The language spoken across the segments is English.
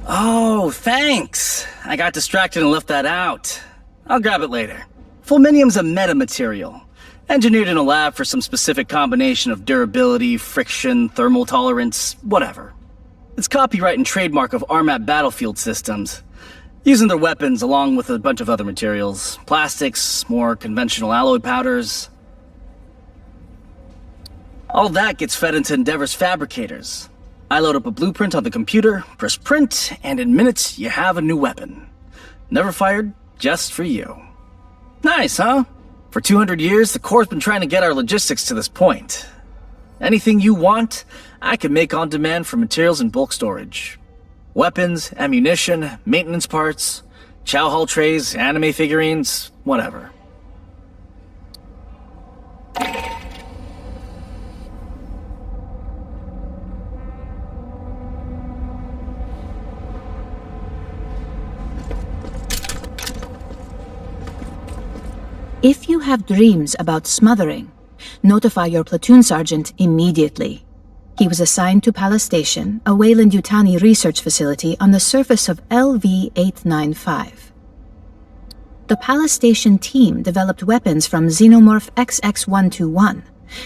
Oh, thanks. I got distracted and left that out. I'll grab it later. Fulminium's a metamaterial, engineered in a lab for some specific combination of durability, friction, thermal tolerance, whatever. It's copyright and trademark of RMAP battlefield systems, using their weapons along with a bunch of other materials. Plastics, more conventional alloy powders. All that gets fed into Endeavor's fabricators. I load up a blueprint on the computer, press print, and in minutes you have a new weapon. Never fired, just for you. Nice, huh? For 200 years, the Corps has been trying to get our logistics to this point. Anything you want, I can make on demand for materials and bulk storage. Weapons, ammunition, maintenance parts, chow hall trays, anime figurines, whatever. If you have dreams about smothering, notify your platoon sergeant immediately. He was assigned to Palace Station, a Weyland-Yutani research facility on the surface of LV-895. The Palace Station team developed weapons from Xenomorph XX-121.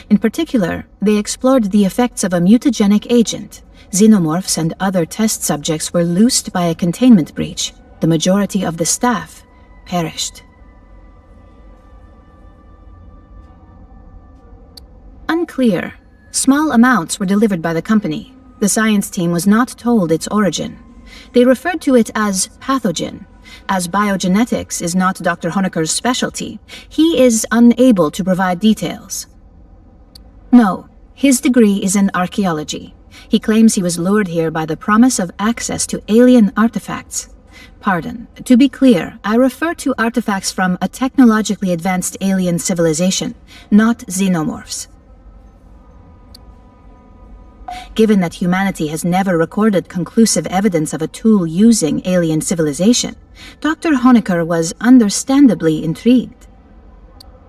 In particular, they explored the effects of a mutagenic agent. Xenomorphs and other test subjects were loosed by a containment breach. The majority of the staff perished. Unclear. Small amounts were delivered by the company. The science team was not told its origin. They referred to it as pathogen. As biogenetics is not Dr. Honecker's specialty, he is unable to provide details. No, his degree is in archaeology. He claims he was lured here by the promise of access to alien artifacts. Pardon, to be clear, I refer to artifacts from a technologically advanced alien civilization, not xenomorphs. Given that humanity has never recorded conclusive evidence of a tool using alien civilization, Dr. Honecker was understandably intrigued.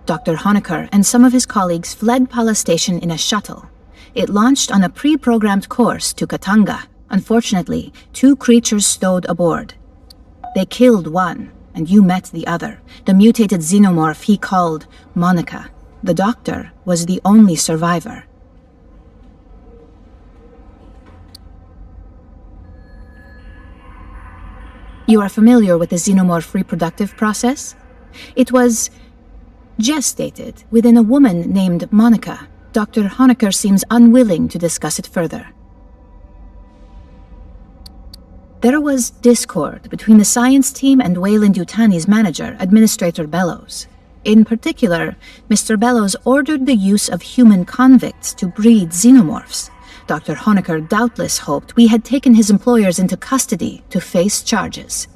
Dr. Honecker and some of his colleagues fled Palace Station in a shuttle. It launched on a pre-programmed course to Katanga. Unfortunately, 2 creatures stowed aboard. They killed one, and you met the other, the mutated xenomorph he called Monica. The doctor was the only survivor. You are familiar with the xenomorph reproductive process? It was gestated within a woman named Monica. Dr. Honecker seems unwilling to discuss it further. There was discord between the science team and Weyland-Yutani's manager, Administrator Bellows. In particular, Mr. Bellows ordered the use of human convicts to breed xenomorphs. Dr. Honecker doubtless hoped we had taken his employers into custody to face charges.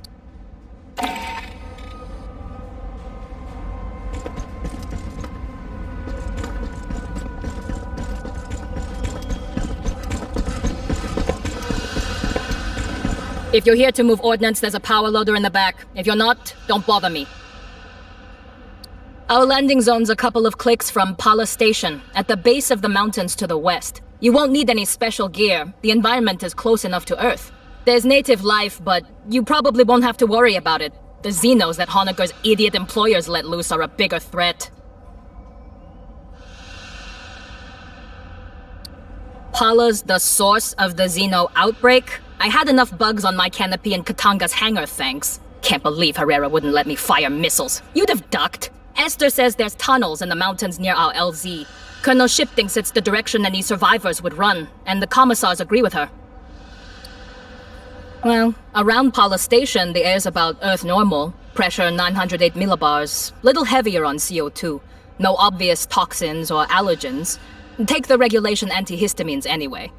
If you're here to move ordnance, there's a power loader in the back. If you're not, don't bother me. Our landing zone's a couple of clicks from Palace Station, at the base of the mountains to the west. You won't need any special gear. The environment is close enough to Earth. There's native life, but you probably won't have to worry about it. The Xenos that Honecker's idiot employers let loose are a bigger threat. Pala's the source of the Xeno outbreak? I had enough bugs on my canopy in Katanga's hangar, thanks. Can't believe Herrera wouldn't let me fire missiles. You'd have ducked. Esther says there's tunnels in the mountains near our LZ. Colonel Ship thinks it's the direction any survivors would run, and the commissars agree with her. Well, around Palace Station, the air's about Earth normal. Pressure 908 millibars. Little heavier on CO2. No obvious toxins or allergens. Take the regulation antihistamines anyway.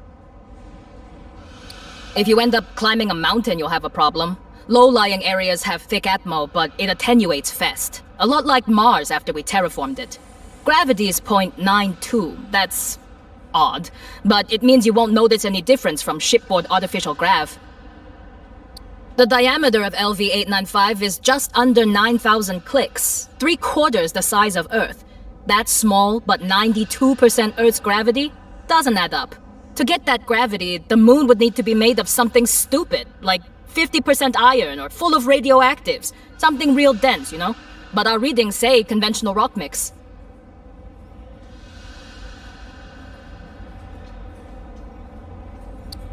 If you end up climbing a mountain, you'll have a problem. Low-lying areas have thick atmo, but it attenuates fast. A lot like Mars after we terraformed it. Gravity is 0.92. That's odd, but it means you won't notice any difference from shipboard artificial grav. The diameter of LV-895 is just under 9,000 clicks, 3/4 the size of Earth. That's small, but 92% Earth's gravity doesn't add up. To get that gravity, the moon would need to be made of something stupid, like 50% iron or full of radioactives. Something real dense, you know? But our readings say conventional rock mix.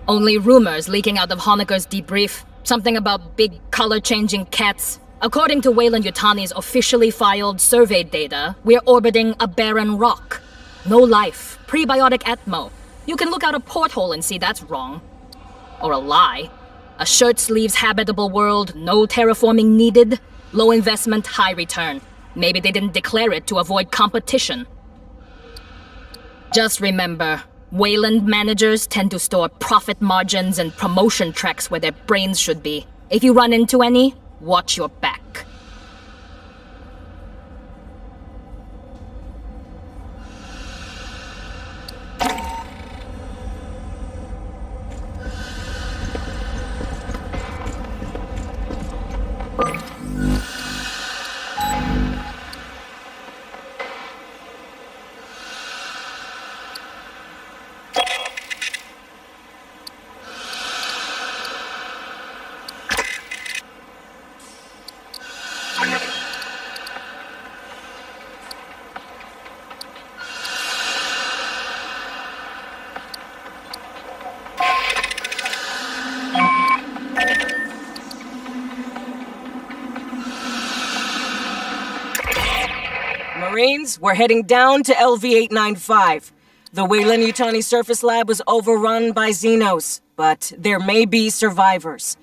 Only rumors leaking out of Honecker's debrief. Something about big color-changing cats. According to Weyland-Yutani's officially filed survey data, we're orbiting a barren rock. No life. Prebiotic atmo. You can look out a porthole and see that's wrong. Or a lie. A shirt-sleeves habitable world, no terraforming needed. Low investment, high return. Maybe they didn't declare it to avoid competition. Just remember, Wayland managers tend to store profit margins and promotion tracks where their brains should be. If you run into any, watch your back. Marines, we're heading down to LV-895. The Weyland-Yutani surface lab was overrun by Xenos, but there may be survivors.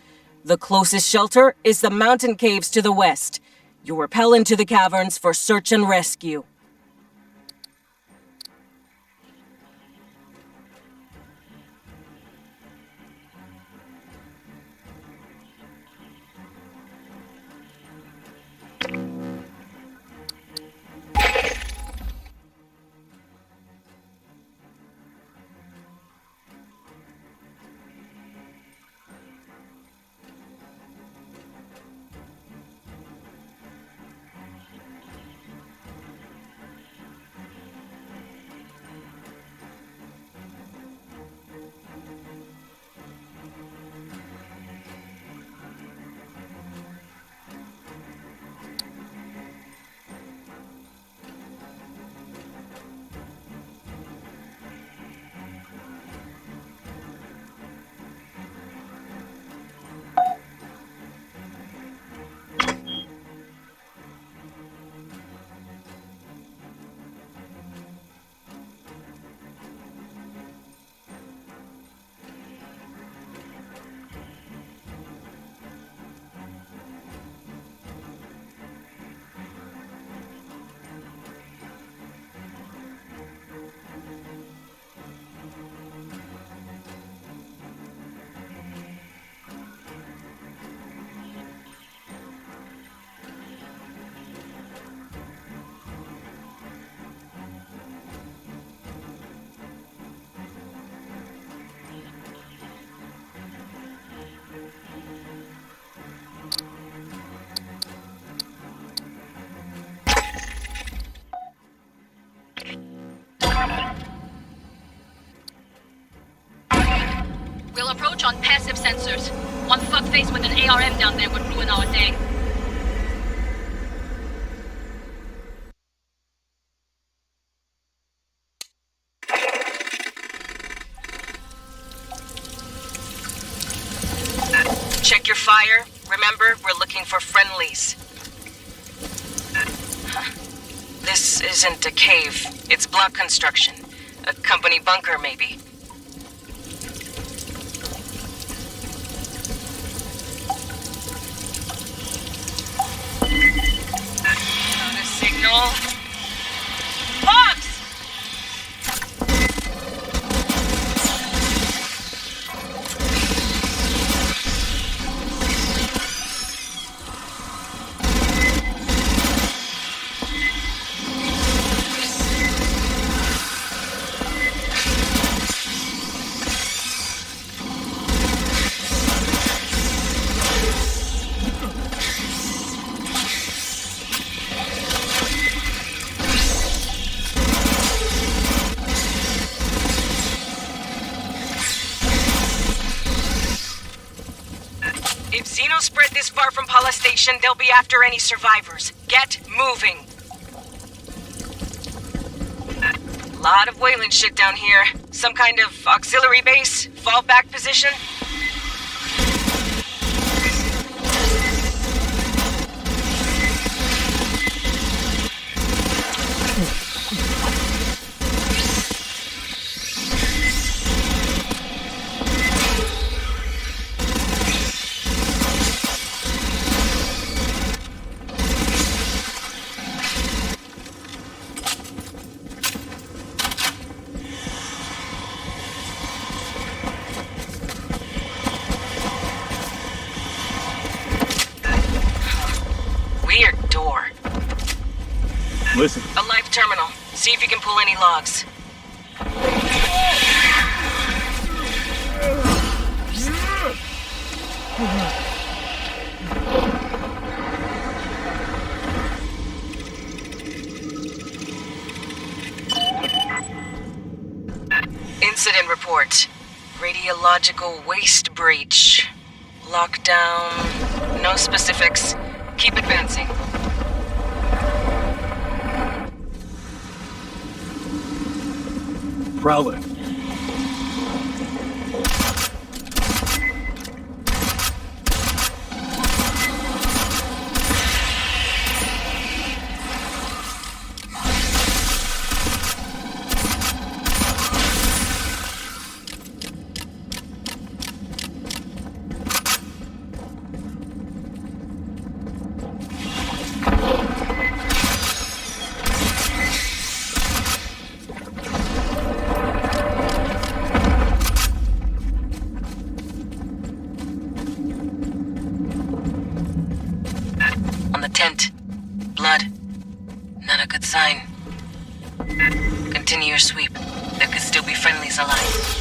The closest shelter is the mountain caves to the west. You'll rappel into the caverns for search and rescue. We'll approach on passive sensors. One fuckface with an ARM down there would ruin our day. Check your fire. Remember, we're looking for friendlies. This isn't a cave. It's block construction. A company bunker, maybe. Not a signal. Fox! Xenos spread this far from Paula Station, they'll be after any survivors. Get moving. Lot of Wayland shit down here. Some kind of auxiliary base? Fallback position? Weird door. Listen. A live terminal. See if you can pull any logs. Incident report. Radiological waste breach. Lockdown. No specifics. Keep advancing. Prowler. On the tent. Blood. Not a good sign. Continue your sweep. There could still be friendlies alive.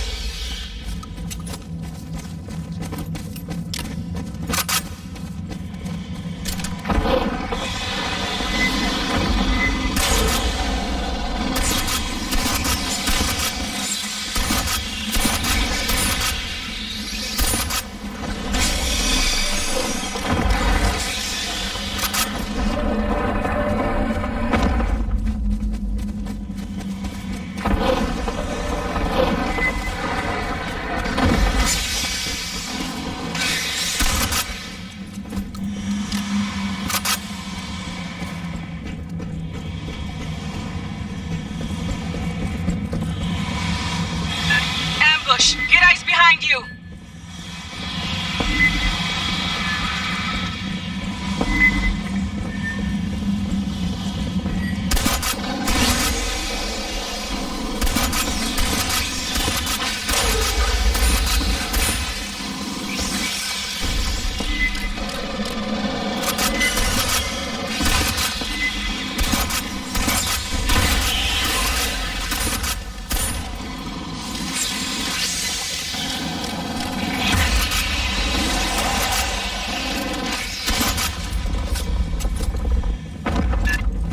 Ambush! Get eyes behind you!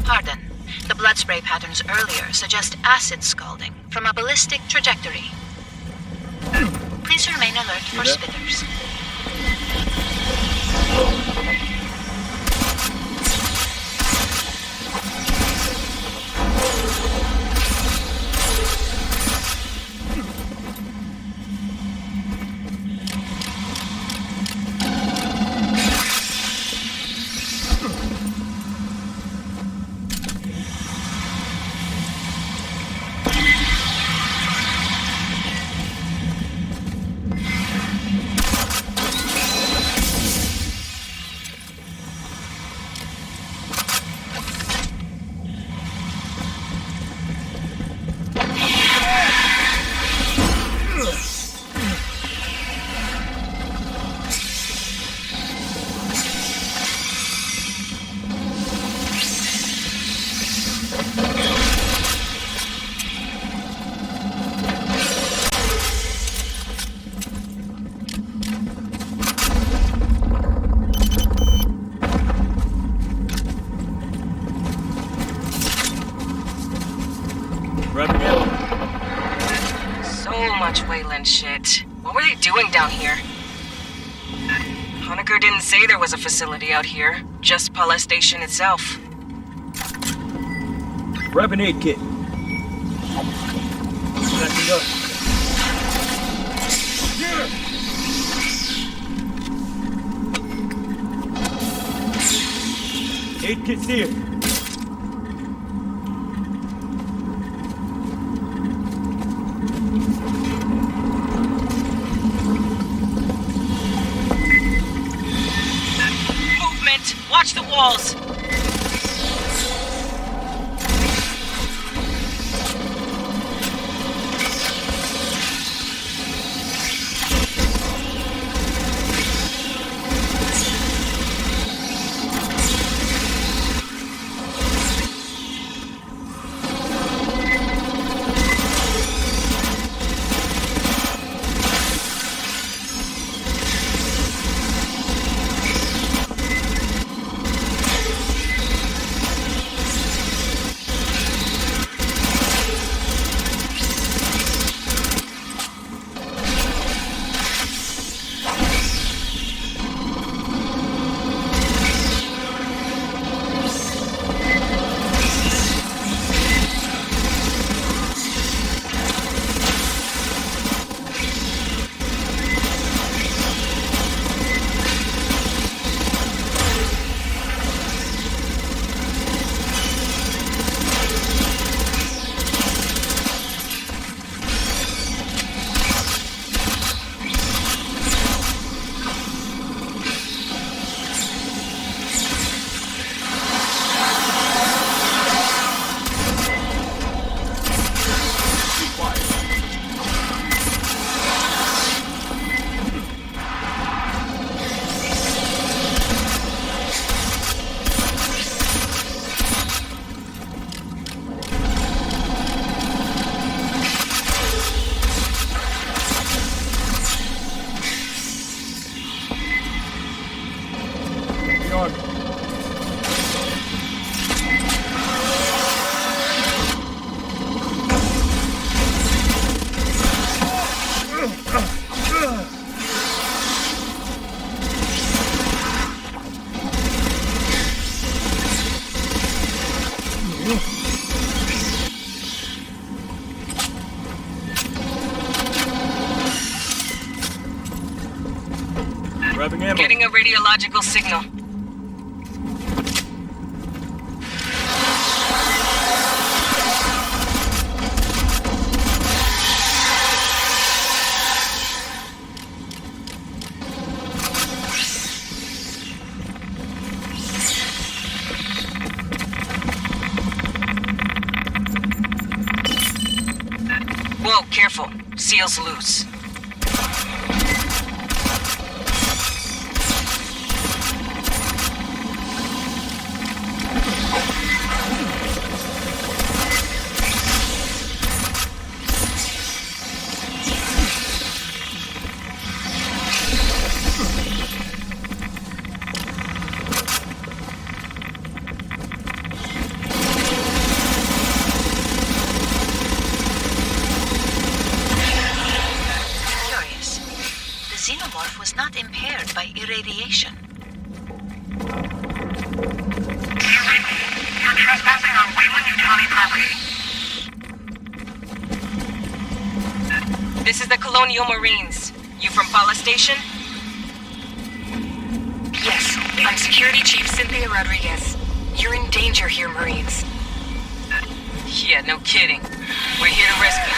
Pardon. The blood spray patterns earlier suggest acid scalding from a ballistic trajectory. Please remain alert for spitters. Revving up. So much Wayland shit. What were they doing down here? Honecker didn't say there was a facility out here, just Paula Station itself. Grab an aid kit. Backing up. Aid kit's here. Movement! Watch the walls! Grabbing ammo. Getting a radiological signal. Whoa, careful. Seal's loose. Curious. The xenomorph was not impaired by irradiation. You're trespassing on Wayland-Yutani property. This is the Colonial Marines. You from Paula Station? Yes, I'm Security Chief Cynthia Rodriguez. You're in danger here, Marines. Yeah, no kidding. We're here to rescue.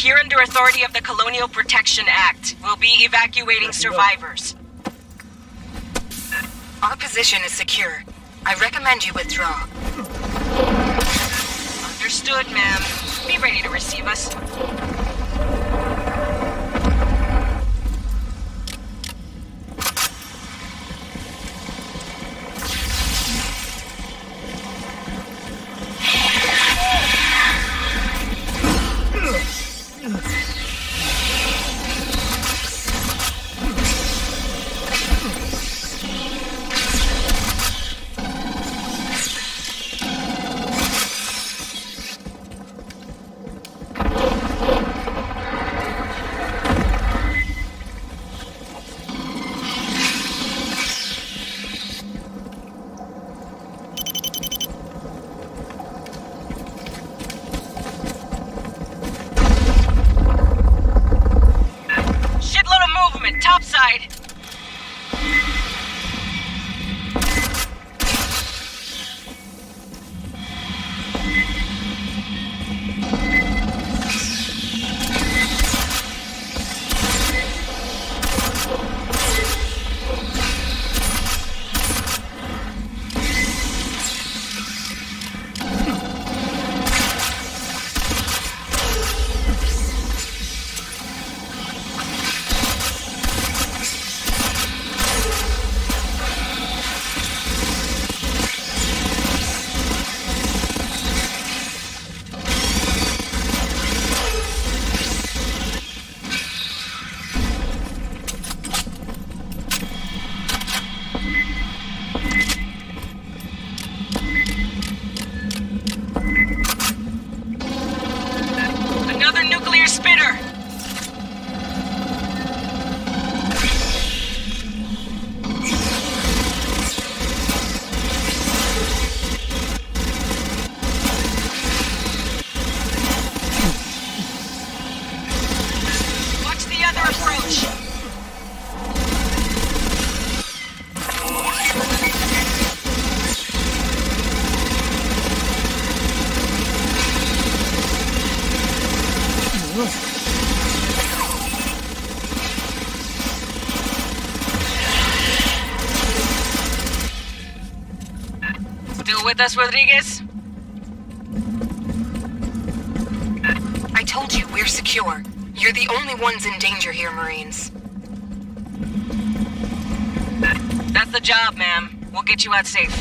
here under authority of the Colonial Protection Act. We'll be evacuating survivors. Our position is secure. I recommend you withdraw. Understood, ma'am. Be ready to receive us. Topside! Another nuclear spinner! Watch the other approach! Still with us, Rodriguez? I told you we're secure. You're the only ones in danger here, Marines. That's the job, ma'am. We'll get you out safe.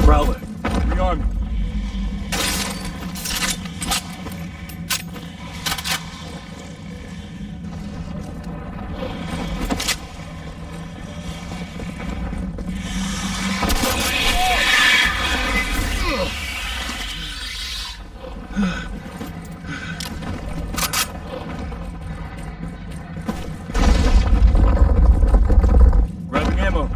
Prowler, rearm me. Grabbing ammo.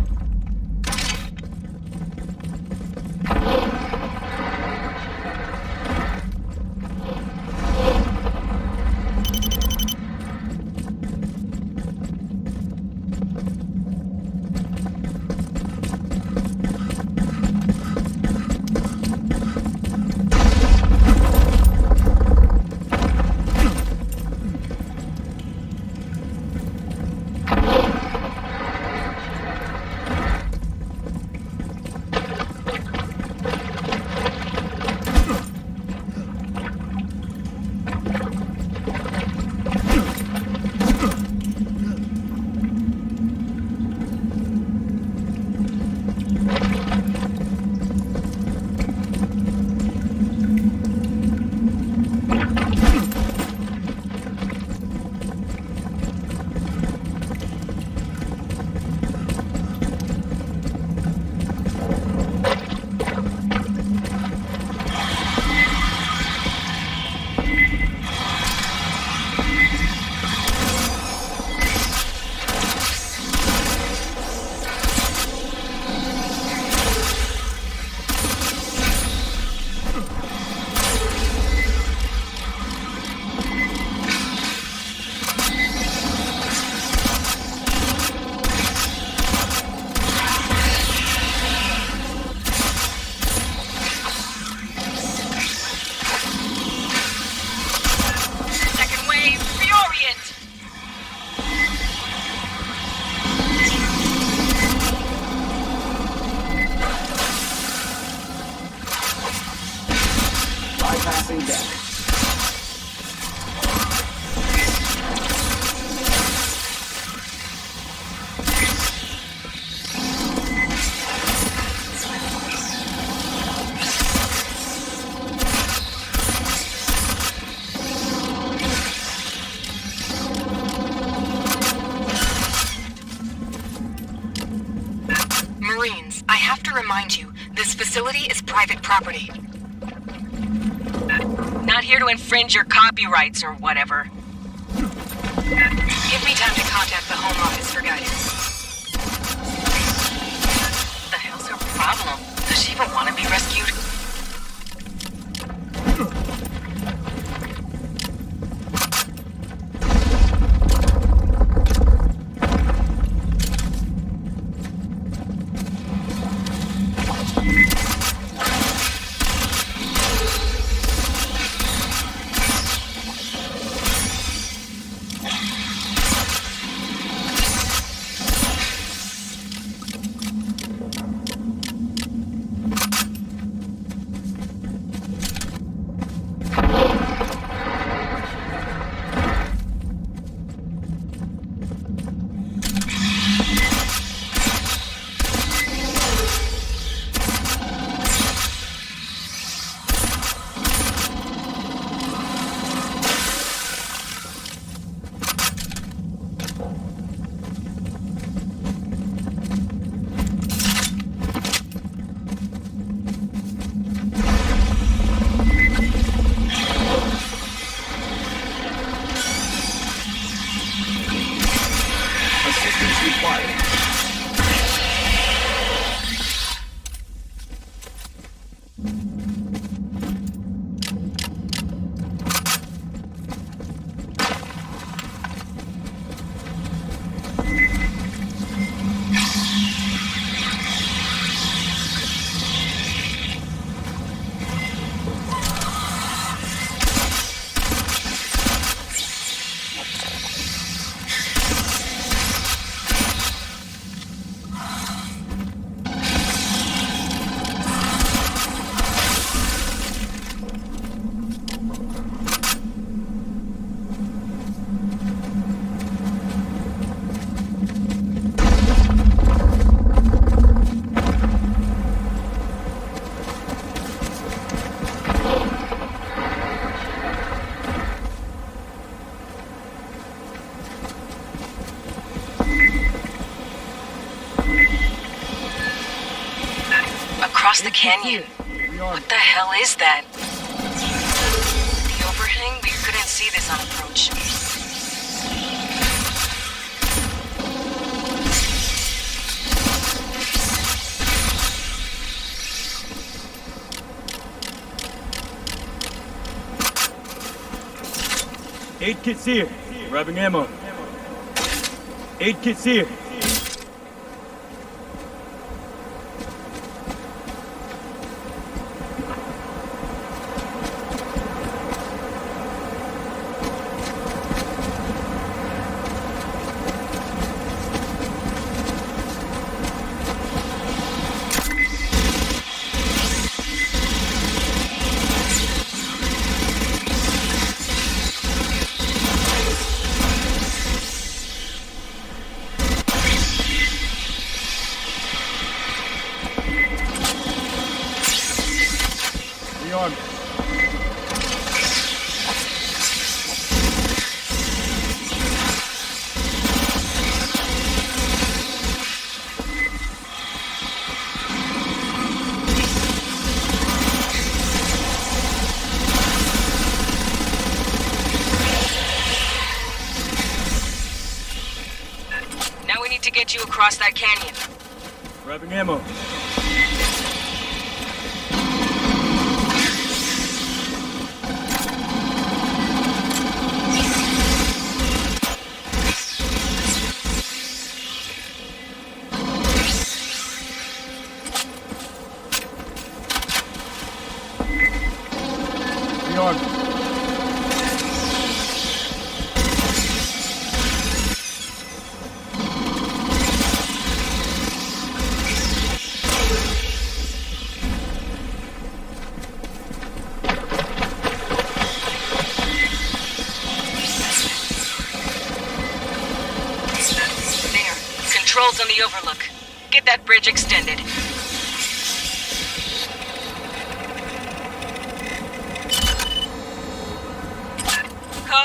I have to remind you, this facility is private property. Not here to infringe your copyrights or whatever. Give me time to contact the Home Office for guidance. What the hell's her problem? Does she even want to be rescued? Assistance required. Across the canyon. What the hell is that? The overhang? We couldn't see this on approach. Aid kit's here. Grabbing ammo. Aid kit's here. On. Now we need to get you across that canyon. Grabbing ammo. On. There. Controls on the overlook. Get that bridge extended.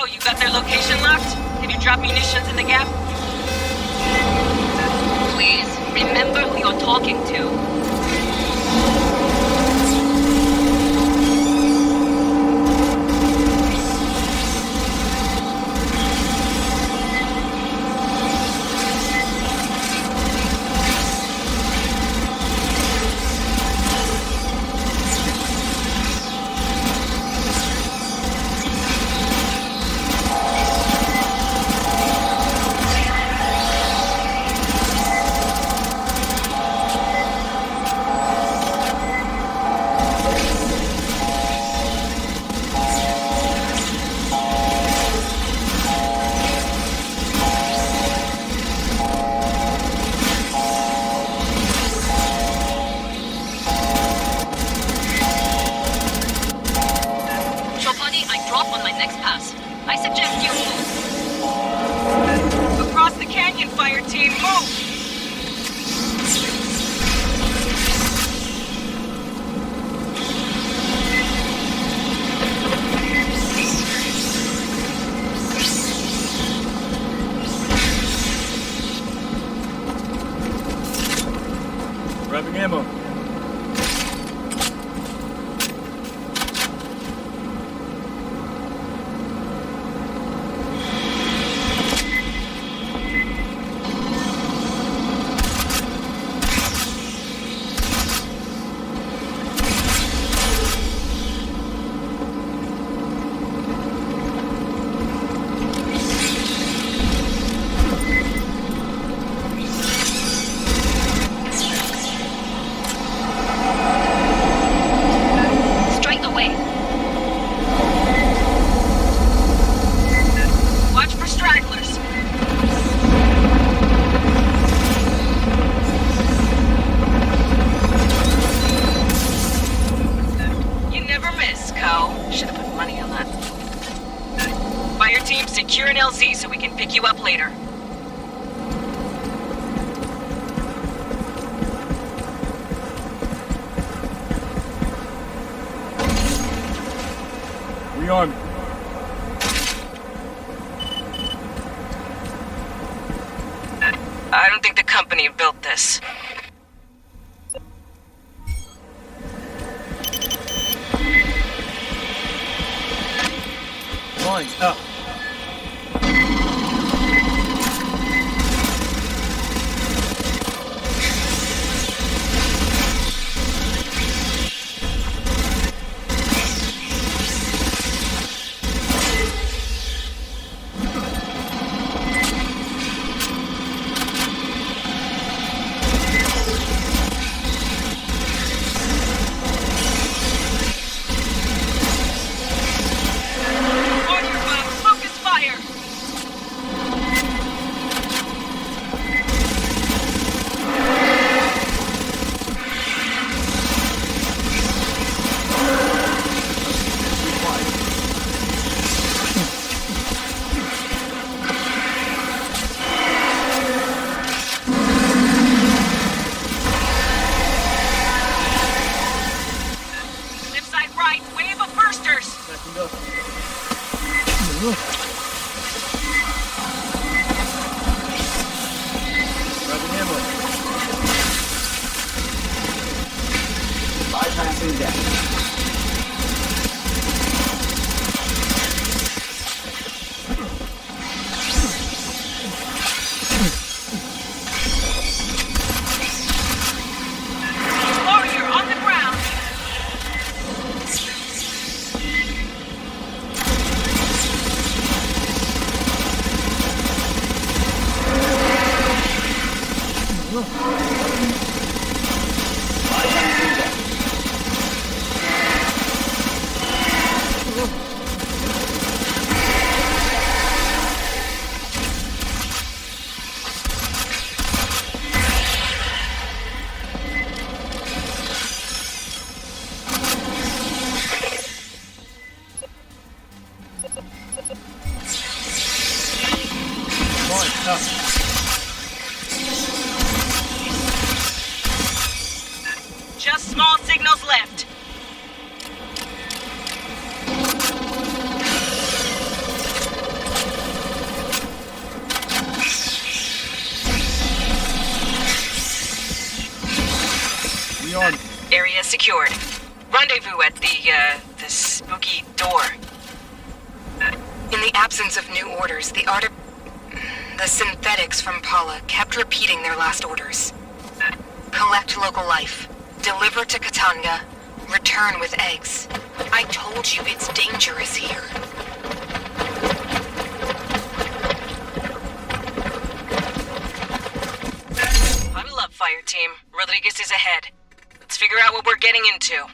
You got their location locked? Can you drop munitions in the gap? Please, remember who you're talking to. Grabbing ammo. Straight away. Watch for stragglers. You never miss, Co. Should have put money on that. Fire team, secure an LZ so we can pick you up later. We on. I don't think the company built this. Lines up. On your back, focus fire! Left side right, wave of bursters! Second up. Grabbing ammo. Bypassing death. Warrior on the ground! Bypassing death. Lines up. Just small signals left. We on. Area secured. Rendezvous at the spooky door. In the absence of new orders, the synthetics from Paula kept repeating their last orders. Collect local life. Deliver to Katanga. Return with eggs. I told you it's dangerous here. Huddle up, fire team. Rodriguez is ahead. Let's figure out what we're getting into.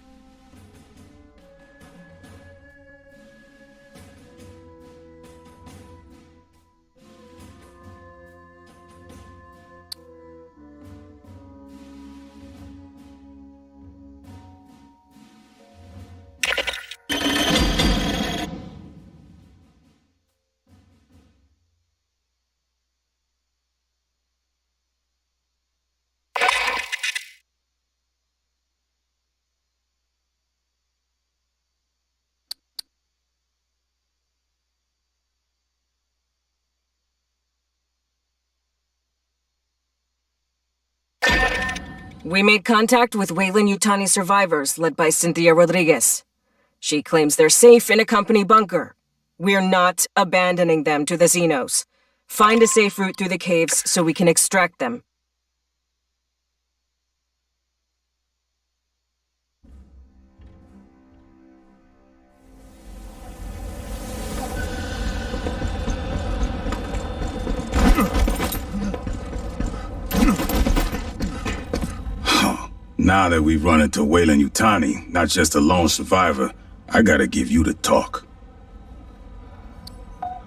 We made contact with Weyland-Yutani survivors led by Cynthia Rodriguez. She claims they're safe in a company bunker. We're not abandoning them to the Xenos. Find a safe route through the caves so we can extract them. Now that we've run into Weyland-Yutani, not just a lone survivor, I gotta give you the talk.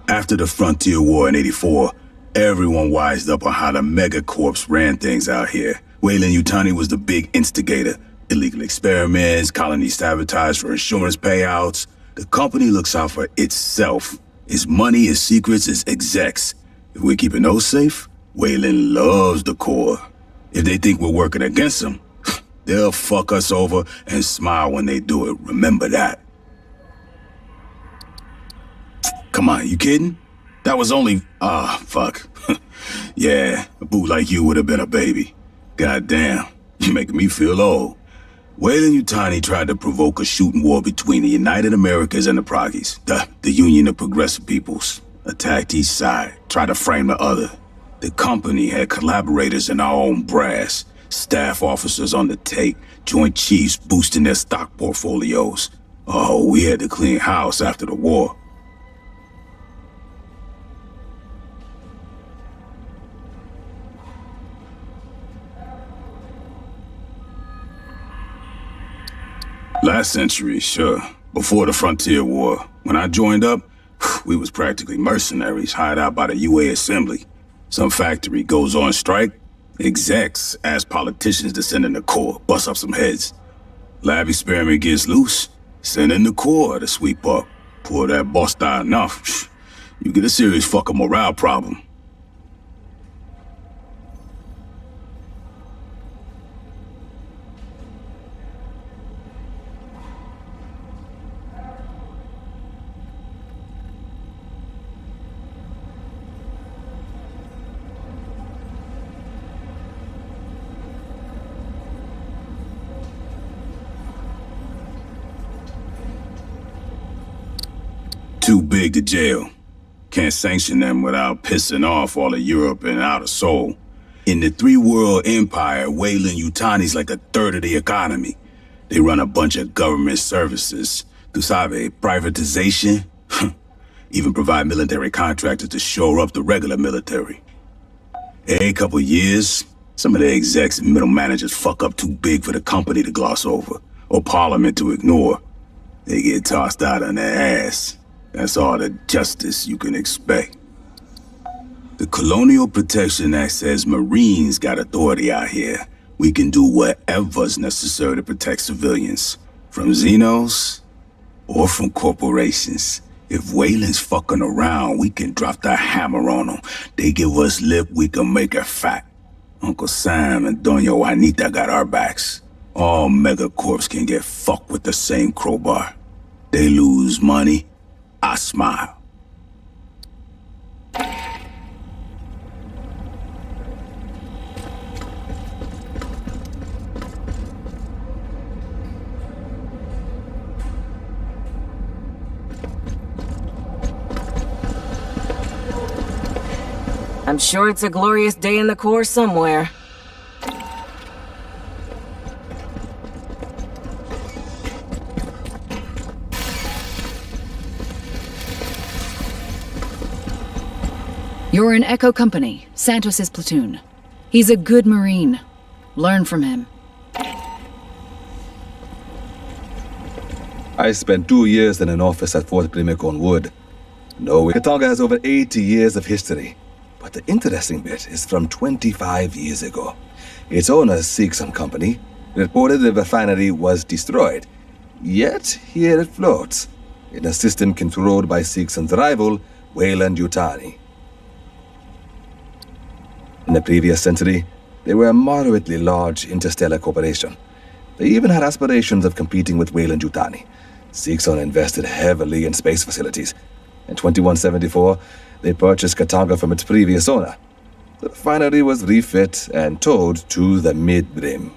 After the Frontier War in '84, everyone wised up on how the megacorps ran things out here. Weyland-Yutani was the big instigator. Illegal experiments, colony sabotage for insurance payouts. The company looks out for itself. Its money, its secrets, its execs. If we're keeping those safe, Weyland loves the Corps. If they think we're working against them, they'll fuck us over and smile when they do it. Remember that. Come on, you kidding? That was only... fuck. Yeah, a boot like you would have been a baby. Goddamn, you're making me feel old. Weyland-Yutani tried to provoke a shooting war between the United Americas and the Proggies, the Union of Progressive Peoples. Attacked each side, tried to frame the other. The company had collaborators in our own brass. Staff officers on the take, Joint Chiefs boosting their stock portfolios. Oh, we had to clean house after the war. Last century, sure. Before the Frontier War. When I joined up, we was practically mercenaries hired out by the UA Assembly. Some factory goes on strike, execs ask politicians to send in the Corps, bust up some heads. Lab experiment gets loose, send in the Corps to sweep up. Pull that bust out enough, you get a serious fucking morale problem. Too big to jail. Can't sanction them without pissing off all of Europe and Outer Soul. In the three-world empire, Weyland-Yutani's like a third of the economy. They run a bunch of government services. Tu sabe, privatization. Even provide military contractors to shore up the regular military. Every couple years, some of the execs and middle managers fuck up too big for the company to gloss over, or Parliament to ignore. They get tossed out on their ass. That's all the justice you can expect. The Colonial Protection Act says Marines got authority out here. We can do whatever's necessary to protect civilians. From Xenos, or from corporations. If Weyland's fucking around, we can drop the hammer on them. They give us lip, we can make it fat. Uncle Sam and Doña Juanita got our backs. All megacorps can get fucked with the same crowbar. They lose money, I smile. I'm sure it's a glorious day in the Corps somewhere. You're in Echo Company, Santos' platoon. He's a good Marine. Learn from him. I spent 2 years in an office at Fort Brimacon Wood. No, Katanga has over 80 years of history. But the interesting bit is from 25 years ago. Its owner, Seegson Company, reported the refinery was destroyed. Yet, here it floats, in a system controlled by Seegson's rival, Weyland-Yutani. In the previous century, they were a moderately large interstellar corporation. They even had aspirations of competing with Weyland-Yutani. Seegson invested heavily in space facilities. In 2174, they purchased Katanga from its previous owner. The refinery was refit and towed to the mid-brim.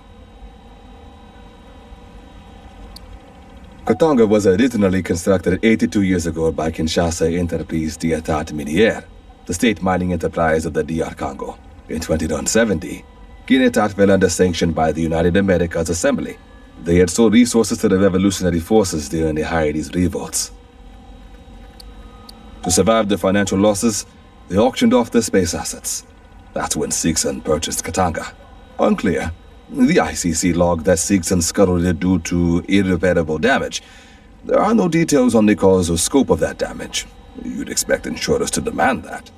Katanga was originally constructed 82 years ago by Kinshasa Entreprise d'Etat Minière, the state mining enterprise of the DR Congo. In 2070, Kinetat fell under sanction by the United Americas Assembly. They had sold resources to the revolutionary forces during the Haiti's revolts. To survive the financial losses, they auctioned off their space assets. That's when Sigson purchased Katanga. Unclear. The ICC logged that Sigson scuttled it due to irreparable damage. There are no details on the cause or scope of that damage. You'd expect insurers to demand that.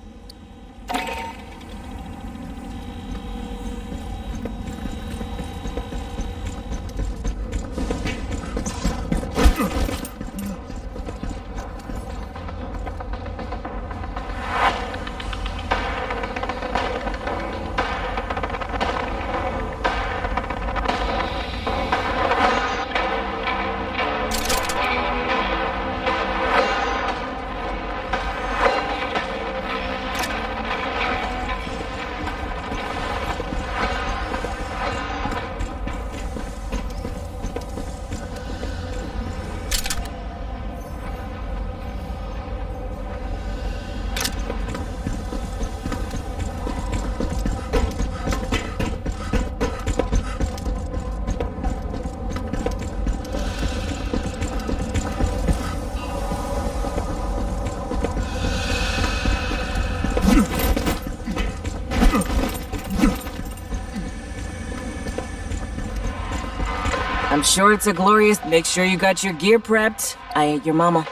I'm sure it's a glorious... Make sure you got your gear prepped. I ate your mama.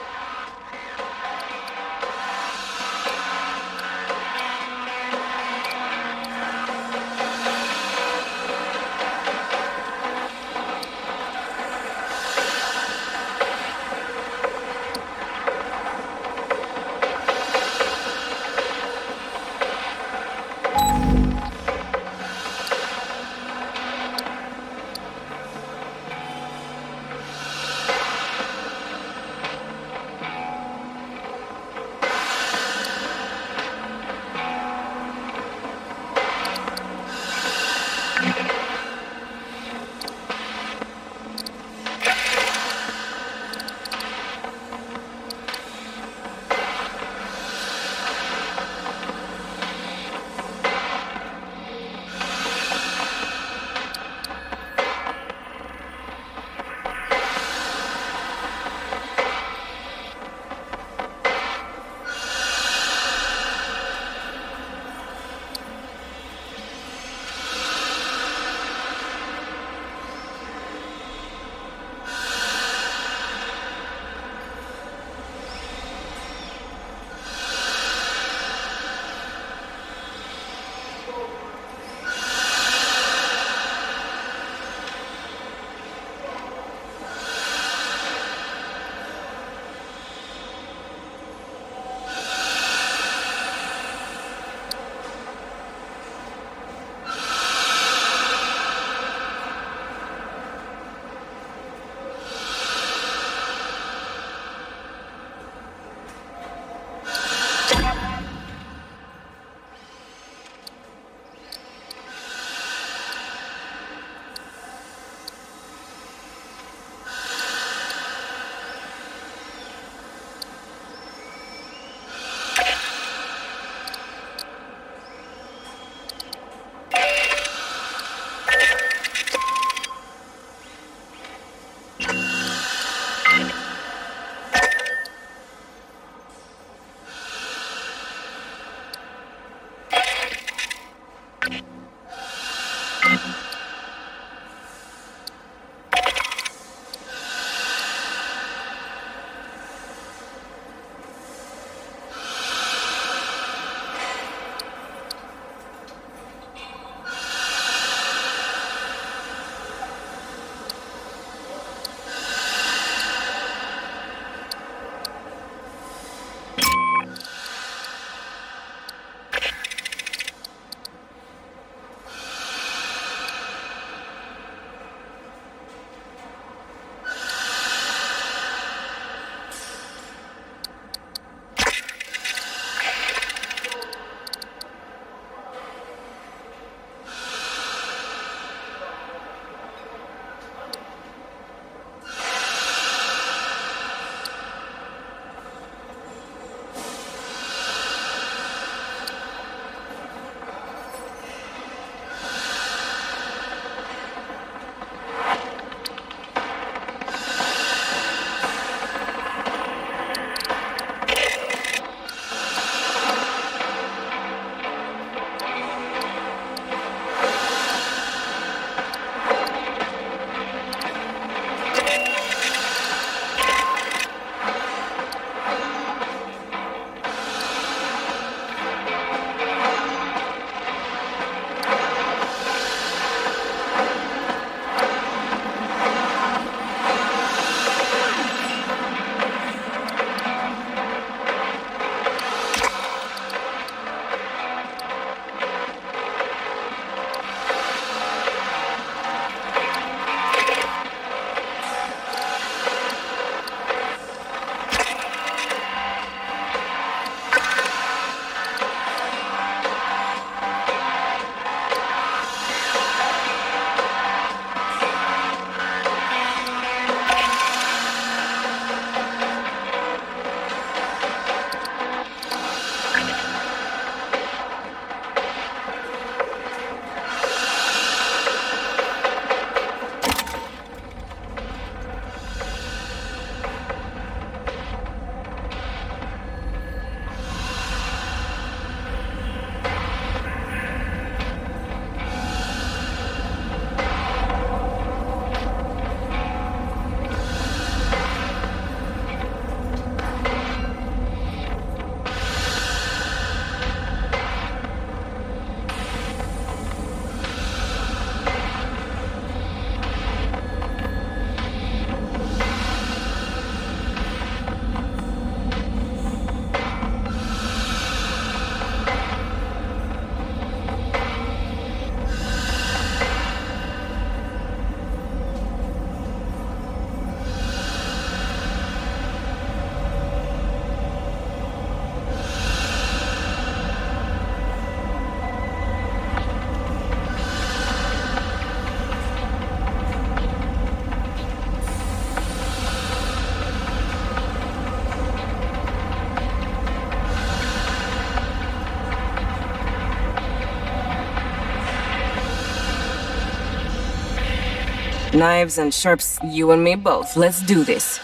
Knives and sharps, you and me both. Let's do this.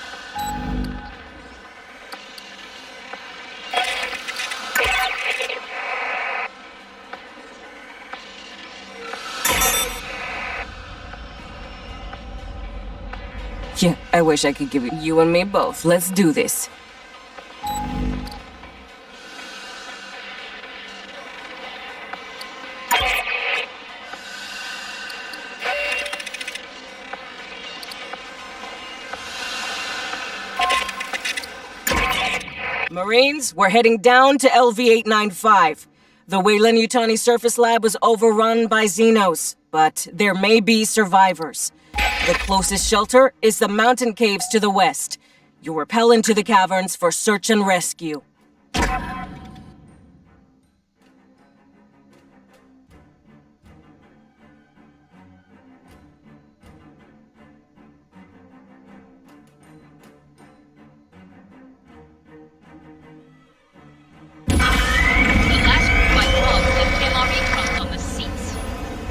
Yeah, I wish I could give you and me both. Let's do this. Marines, we're heading down to LV-895. The Weyland-Yutani surface lab was overrun by Xenos, but there may be survivors. The closest shelter is the mountain caves to the west. You'll rappel into the caverns for search and rescue.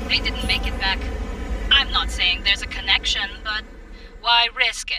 They didn't make it back. I'm not saying there's a connection, but why risk it?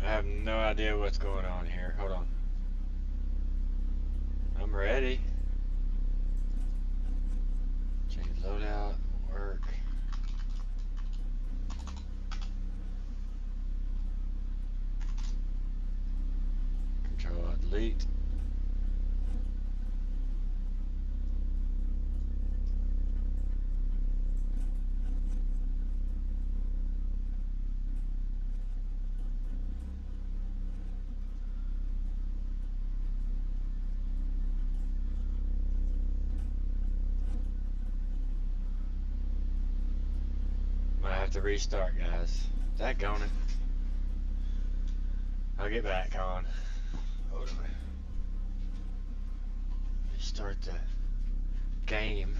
I have no idea what's going on here. Hold on. I'm ready. Change loadout, work. Control delete. Might have to restart, guys. That going it. I'll get back on. Hold on. Restart the game.